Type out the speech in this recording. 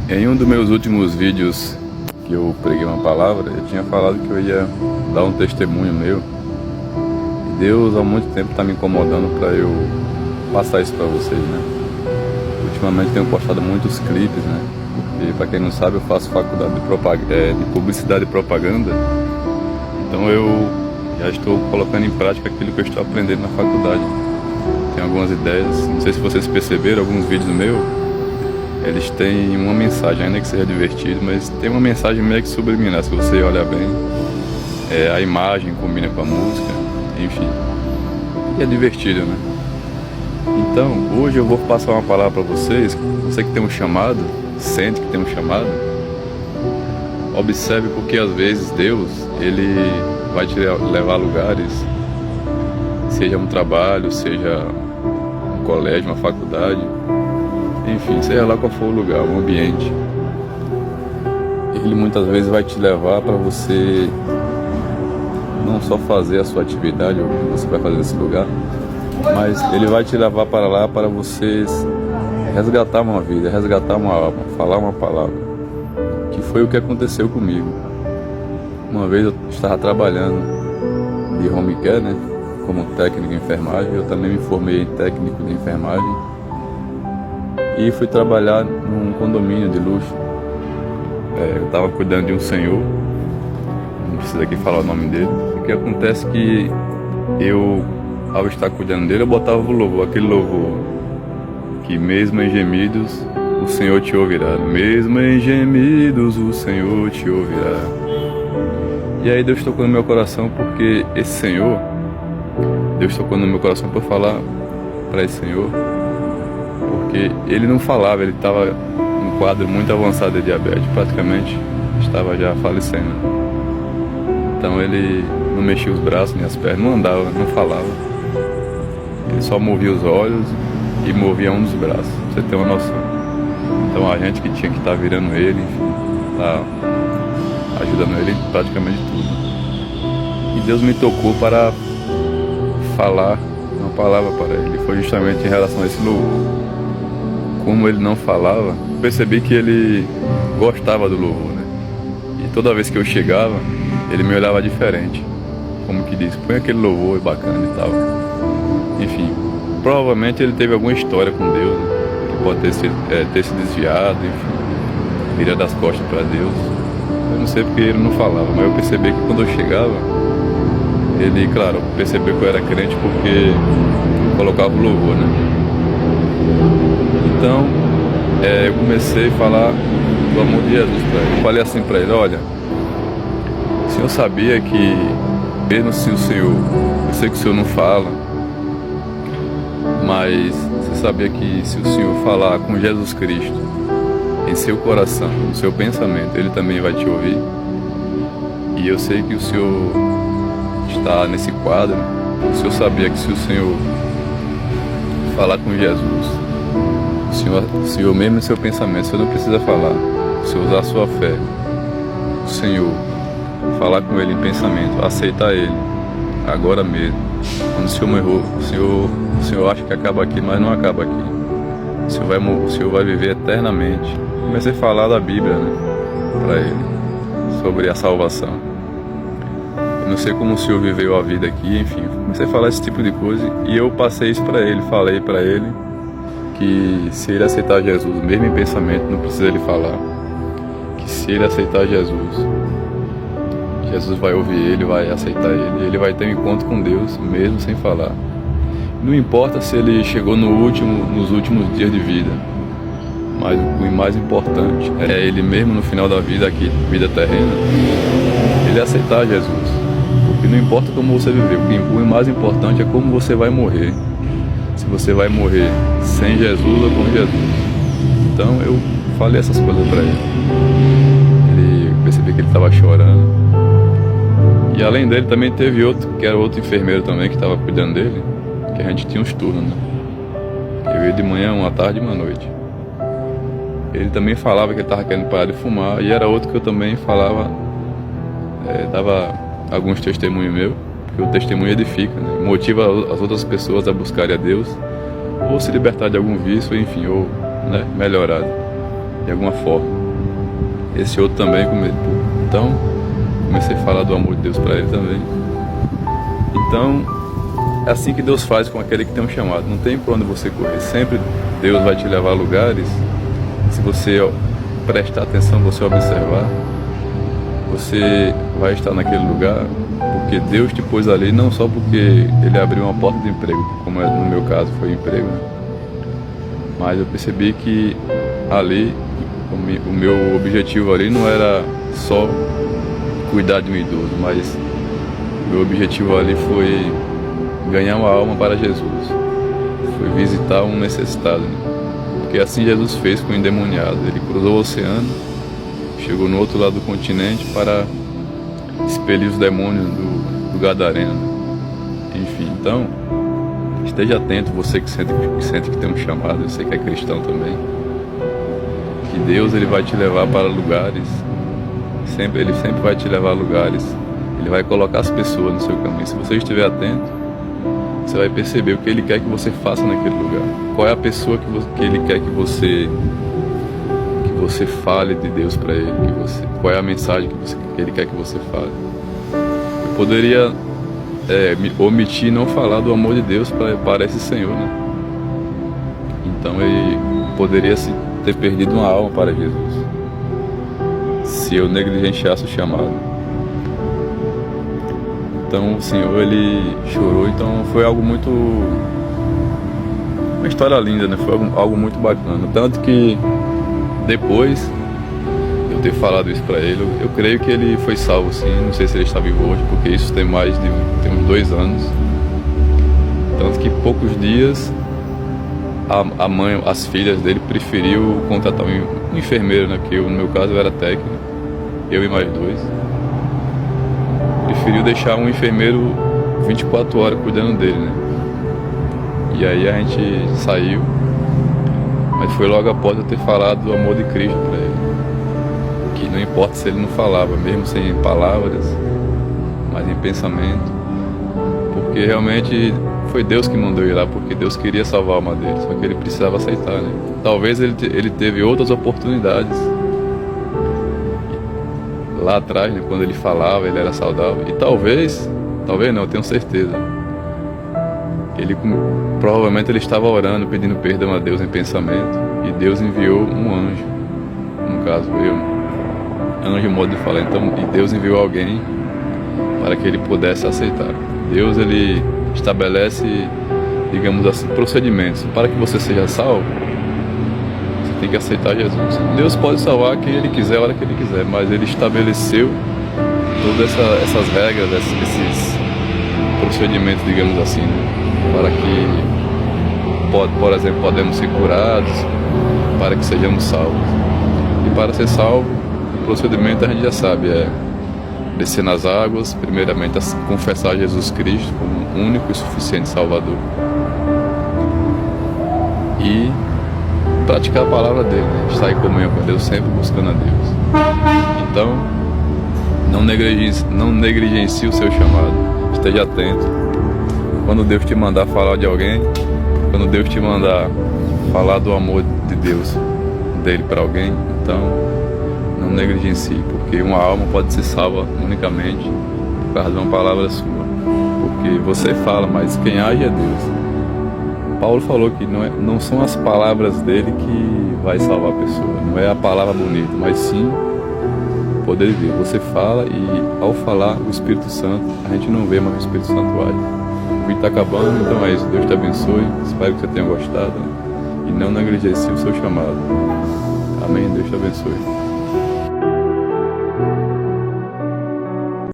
Em um dos meus últimos vídeos que eu preguei uma palavra, eu tinha falado que eu ia dar um testemunho meu. E Deus há muito tempo está me incomodando para eu passar isso para vocês, né? Ultimamente tenho postado muitos clipes, né? Porque, para quem não sabe, eu faço faculdade de publicidade e propaganda. Então eu já estou colocando em prática aquilo que eu estou aprendendo na faculdade. Tem algumas ideias, não sei se vocês perceberam, alguns vídeos meus, eles têm uma mensagem, ainda que seja divertido, mas tem uma mensagem meio que subliminar, se você olhar bem. A imagem combina com a música, enfim. E é divertido, né? Então, hoje eu vou passar uma palavra para vocês. Você que tem um chamado, sente que tem um chamado, observe, porque às vezes Deus, Ele vai te levar a lugares, seja um trabalho, seja um colégio, uma faculdade, enfim, seja lá qual for o lugar, o ambiente. Ele muitas vezes vai te levar para você não só fazer a sua atividade, o que você vai fazer nesse lugar, mas Ele vai te levar para lá para você resgatar uma vida, resgatar uma alma, falar uma palavra, que foi o que aconteceu comigo. Uma vez eu estava trabalhando de home care, né, como técnico em enfermagem. Eu também me formei em técnico de enfermagem e fui trabalhar num condomínio de luxo. Eu estava cuidando de um senhor, não precisa aqui falar o nome dele. O que acontece é que eu, ao estar cuidando dele, eu botava o louvor, aquele louvor que mesmo em gemidos o Senhor te ouvirá, mesmo em gemidos o Senhor te ouvirá. E aí Deus tocou no meu coração, porque esse Senhor, Deus tocou no meu coração para falar para esse Senhor, porque ele não falava, ele estava num quadro muito avançado de diabetes, praticamente estava já falecendo. Então ele não mexia os braços nem as pernas, não andava, não falava, ele só movia os olhos e movia um dos braços, pra você ter uma noção. Então a gente que tinha que estar virando ele, enfim, tá ajudando ele em praticamente tudo. E Deus me tocou para falar uma palavra para ele. Foi justamente em relação a esse louvor. Como ele não falava, percebi que ele gostava do louvor, né? E toda vez que eu chegava, ele me olhava diferente. Como que diz, põe aquele louvor bacana e tal. Enfim, provavelmente ele teve alguma história com Deus, né? Que pode ter se desviado, enfim, virado as costas para Deus. Eu não sei porque ele não falava, mas eu percebi que quando eu chegava, ele, claro, percebeu que eu era crente porque eu colocava o louvor, né? Então, eu comecei a falar do amor de Jesus para ele. Eu falei assim para ele: olha, o senhor sabia que, mesmo se o senhor, eu sei que o senhor não fala, mas você sabia que se o senhor falar com Jesus Cristo em seu coração, no seu pensamento, Ele também vai te ouvir. E eu sei que o senhor está nesse quadro. O senhor sabia que se o senhor falar com Jesus, o senhor mesmo em seu pensamento, o senhor não precisa falar, o senhor usar a sua fé, o senhor falar com Ele em pensamento, aceitar Ele agora mesmo. Quando o senhor errou, o senhor acha que acaba aqui, mas não acaba aqui. O senhor vai viver eternamente. Comecei a falar da Bíblia, né, para ele, sobre a salvação. Eu não sei como o senhor viveu a vida aqui, enfim, comecei a falar esse tipo de coisa. E eu passei isso para ele, falei para ele que se ele aceitar Jesus, mesmo em pensamento, não precisa ele falar, que se ele aceitar Jesus, Jesus vai ouvir ele, vai aceitar ele, ele vai ter um encontro com Deus, mesmo sem falar. Não importa se ele chegou nos últimos dias de vida, mas o mais importante é ele mesmo no final da vida aqui, vida terrena, ele aceitar Jesus. Porque não importa como você viveu, o mais importante é como você vai morrer. Se você vai morrer sem Jesus ou com Jesus. Então eu falei essas coisas para ele. Ele percebi que ele estava chorando. E além dele também teve outro, que era outro enfermeiro também, que estava cuidando dele, que a gente tinha uns turnos, né? Eu ia de manhã, uma tarde e uma noite. Ele também falava que ele estava querendo parar de fumar, e era outro que eu também falava, dava alguns testemunhos meus, porque o testemunho edifica, né? Motiva as outras pessoas a buscarem a Deus, ou se libertar de algum vício, enfim, ou, né, melhorar. de alguma forma. Esse outro também, então comecei a falar do amor de Deus para ele também. Então é assim que Deus faz com aquele que tem um chamado. Não tem para onde você correr. Sempre Deus vai te levar a lugares. Se você prestar atenção, você observar, você vai estar naquele lugar porque Deus te pôs ali, não só porque Ele abriu uma porta de emprego, como no meu caso foi emprego, né? Mas eu percebi que ali, o meu objetivo ali não era só cuidar de um idoso, mas meu objetivo ali foi ganhar uma alma para Jesus, foi visitar um necessitado, né? Porque assim Jesus fez com o endemoniado. Ele cruzou o oceano, chegou no outro lado do continente para expelir os demônios do Gadareno. Enfim, então esteja atento, você que sente que tem um chamado, você que é cristão também, que Deus ele vai te levar para lugares, Ele sempre vai te levar a lugares, Ele vai colocar as pessoas no seu caminho. Se você estiver atento, você vai perceber o que Ele quer que você faça naquele lugar, qual é a pessoa que Ele quer que você fale de Deus para Ele, qual é a mensagem que Ele quer que você fale. Eu poderia me omitir, não falar do amor de Deus para esse Senhor, né? Então ele poderia ter perdido uma alma para Jesus se eu negligenciasse o chamado. Então o Senhor ele chorou. Então foi algo muito, uma história linda, né? Foi algo muito bacana, tanto que depois de eu ter falado isso para ele, eu creio que ele foi salvo sim. Não sei se ele está vivo hoje, porque isso tem uns 2 anos. Tanto que poucos dias a mãe, as filhas dele preferiu contratar um enfermeiro, né? Porque no meu caso eu era técnico, eu e mais 2. Preferiu deixar um enfermeiro 24 horas cuidando dele, né? E aí a gente saiu, mas foi logo após eu ter falado do amor de Cristo para ele, que não importa se ele não falava, mesmo sem palavras, mas em pensamento, porque realmente foi Deus que mandou ir lá, porque Deus queria salvar a alma dele, só que ele precisava aceitar, né? Talvez ele teve outras oportunidades lá atrás, né? Quando ele falava, ele era saudável, e talvez não, eu tenho certeza, provavelmente ele estava orando, pedindo perdão a Deus em pensamento, e Deus enviou um anjo, no caso anjo, modo de falar, então, e Deus enviou alguém para que ele pudesse aceitar. Deus ele estabelece, digamos assim, procedimentos para que você seja salvo. Você tem que aceitar Jesus. Deus pode salvar quem Ele quiser, a hora que Ele quiser, mas Ele estabeleceu todas essas regras, esses procedimentos, digamos assim, né? Para que, por exemplo, podemos ser curados, para que sejamos salvos. E para ser salvo, o procedimento a gente já sabe, é descer nas águas, primeiramente confessar Jesus Cristo como único e suficiente Salvador, e praticar a palavra dele, né? Estar em comunhão com Deus, sempre buscando a Deus. Então, não negligencie o seu chamado, esteja atento. Quando Deus te mandar falar de alguém, quando Deus te mandar falar do amor de Deus, dele para alguém, então não negligencie, porque uma alma pode ser salva unicamente por causa de uma palavra sua, porque você fala, mas quem age é Deus. Paulo falou que não são as palavras dele que vai salvar a pessoa, não é a palavra bonita, mas sim o poder de Deus. Você fala e ao falar o Espírito Santo, a gente não vê, mas o Espírito Santo age. O vídeo está acabando, então é isso. Deus te abençoe, espero que você tenha gostado, né? E não negligencie o seu chamado. Amém, Deus te abençoe.